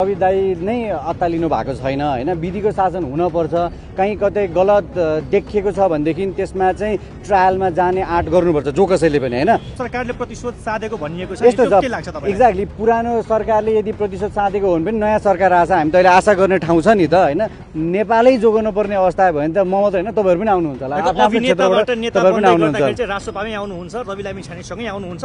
रवि दाई नै अत्तालिनु भएको छैन हैन। विधिको शासन हुनपर्छ। कहीँ कतै गलत देखिएको छ भनेदेखि त्यसमा चाहिँ ट्रायलमा जाने आँट गर्नुपर्छ जो कसैले पनि हैन। सरकारले प्रतिशोध साधेको भनिएको छ, यस्तो के लाग्छ तपाईलाई? एक्ज्याक्टली पुरानो सरकारले यदि प्रतिशोध साधेको हो भने पनि नयाँ सरकार आछ, हामी त अहिले आशा गर्ने ठाउँ छ नि त हैन। नेपालै जोगाउनु पर्ने अवस्था भयो भने त म मात्र हैन तपाईँहरू पनि आउनुहुन्छ होला। अभिनेताबाट नेता बन्दै गर्दाखेरि चाहिँ रासोपामै आउनुहुन्छ, रवि लामिछानेसँगै आउनुहुन्छ।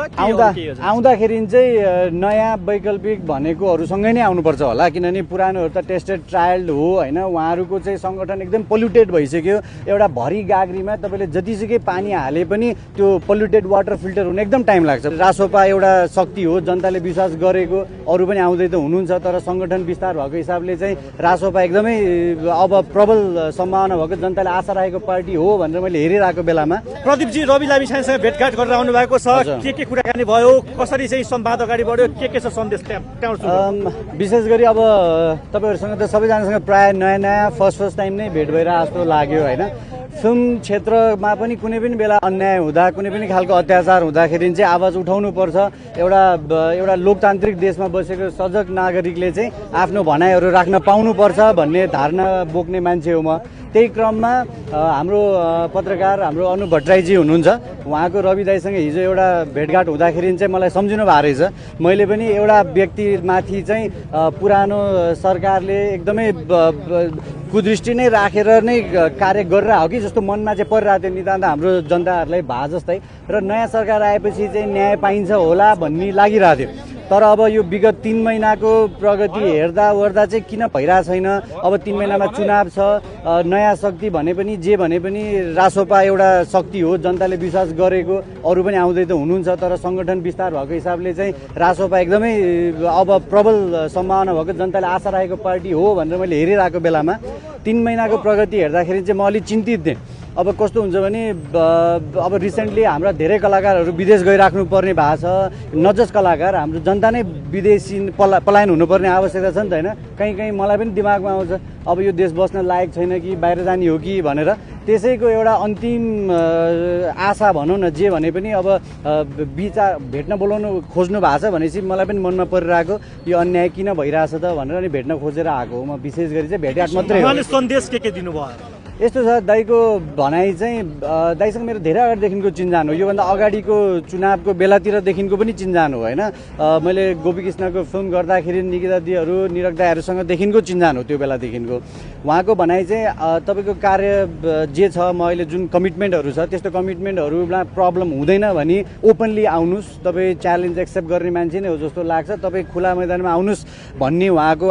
आउँदाखेरि चाहिँ नयाँ वैकल्पिक भनेकोहरूसँगै नै आउनुपर्छ होला, किनभने पुरानोहरू त टेस्टेड ट्रायल्ड हो हैन। उहाँहरूको चाहिँ सङ्गठन एकदम पोल्युटेड भइसक्यो। एउटा भरि गाग्रीमा तपाईँले जतिसुकै पानी हाले पनि त्यो पोल्युटेड वाटर फिल्टर हुन एकदम टाइम लाग्छ। रासोपा एउटा शक्ति हो, जनताले विश्वास गरेको, अरू पनि आउँदै त हुनुहुन्छ, तर सङ्गठन विस्तार भएको हिसाबले चाहिँ रासोपा एकदमै अब प्रबल सम्भावना भएको, जनताले आशा राखेको पार्टी हो भनेर मैले हेरिरहेको बेलामा। प्रदीपजी, रवि लामिछानेसँग भेटघाट गरेर आउनु भएको छ, के कुराकानी भयो, कसरी चाहिँ संवाद अगाडि बढ्यो, के छ सन्देश त्यहाँ? विशेष गरी अब तपाईँहरूसँग त सबैजनासँग प्रायः नयाँ फर्स्ट टाइम नै भेट भइरहेको जस्तो लाग्यो होइन। फिल्म क्षेत्रमा पनि कुनै पनि बेला अन्याय हुँदा, कुनै पनि खालको अत्याचार हुँदाखेरि चाहिँ आवाज उठाउनुपर्छ। एउटा लोकतान्त्रिक देशमा बसेको सजग नागरिकले चाहिँ आफ्नो भनाइहरू राख्न पाउनुपर्छ भन्ने धारणा बोक्ने मान्छे हो म। त्यही क्रममा हाम्रो पत्रकार हाम्रो अनुप भट्टराईजी हुनुहुन्छ, उहाँको रवि दाईसँग हिजो एउटा भेटघाट हुँदाखेरि चाहिँ मलाई सम्झिनु भएको रहेछ। मैले पनि एउटा व्यक्तिमाथि चाहिँ पुरानो सरकारले एकदमै कुदृष्टि नै राखेर नै कार्य गरेर हो कि जस्तो मनमा चाहिँ परिरहेको थियो नितान्त हाम्रो जनताहरूलाई भए जस्तै। र नयाँ सरकार आएपछि चाहिँ न्याय पाइन्छ होला भन्ने लागिरहेको थियो। तर अब यो विगत 3 महिनाको प्रगति हेर्दा ओर्दा चाहिँ किन भइरहेको छैन? अब 3 महिनामा चुनाव छ, नयाँ शक्ति भने पनि जे भने पनि रासोपा एउटा शक्ति हो, जनताले विश्वास गरेको, अरू पनि आउँदै त हुनुहुन्छ, तर सङ्गठन विस्तार भएको हिसाबले चाहिँ रासोपा एकदमै अब प्रबल सम्भावना भएको, जनताले आशा राखेको पार्टी हो भनेर मैले हेरिरहेको बेलामा 3 महिनाको प्रगति हेर्दाखेरि चाहिँ म अलिक चिन्तित थिएँ। अब कस्तो हुन्छ भने अब रिसेन्टली हाम्रा धेरै कलाकारहरू विदेश गइराख्नु पर्ने भएको छ। नजस कलाकार, हाम्रो जनता नै विदेशी पलायन हुनुपर्ने आवश्यकता छ नि त होइन। कहीँ मलाई पनि दिमागमा आउँछ अब यो देश बस्न लायक छैन कि बाहिर जाने हो कि भनेर। त्यसैको एउटा अन्तिम आशा भनौँ न, जे भने पनि अब भेट्न बोलाउनु खोज्नु भएको छ भनेपछि मलाई पनि मनमा परिरहेको यो अन्याय किन भइरहेछ त भनेर अनि भेट्न खोजेर आएको हो म। विशेष गरी चाहिँ भेटघाट मात्रै हो। सन्देश के दिनुभयो? यस्तो छ, दाईको भनाइ चाहिँ दाईसँग मेरो धेरै अगाडिदेखिको चिन्जान हो। योभन्दा अगाडिको चुनावको बेलातिरदेखिको पनि चिन्जान हो होइन। मैले गोपीकृष्णको फिल्म गर्दाखेरि निकिता दिदीहरू निरक दाईहरूसँगदेखिको चिन्जान हो त्यो बेलादेखिको। उहाँको भनाइ चाहिँ तपाईँको कार्य जे छ, म अहिले जुन कमिटमेन्टहरू छ त्यस्तो कमिटमेन्टहरूमा प्रब्लम हुँदैन भने ओपनली आउनुहोस्, तपाईँ च्यालेन्ज एक्सेप्ट गर्ने मान्छे नै हो जस्तो लाग्छ, तपाईँ खुला मैदानमा आउनुहोस् भन्ने उहाँको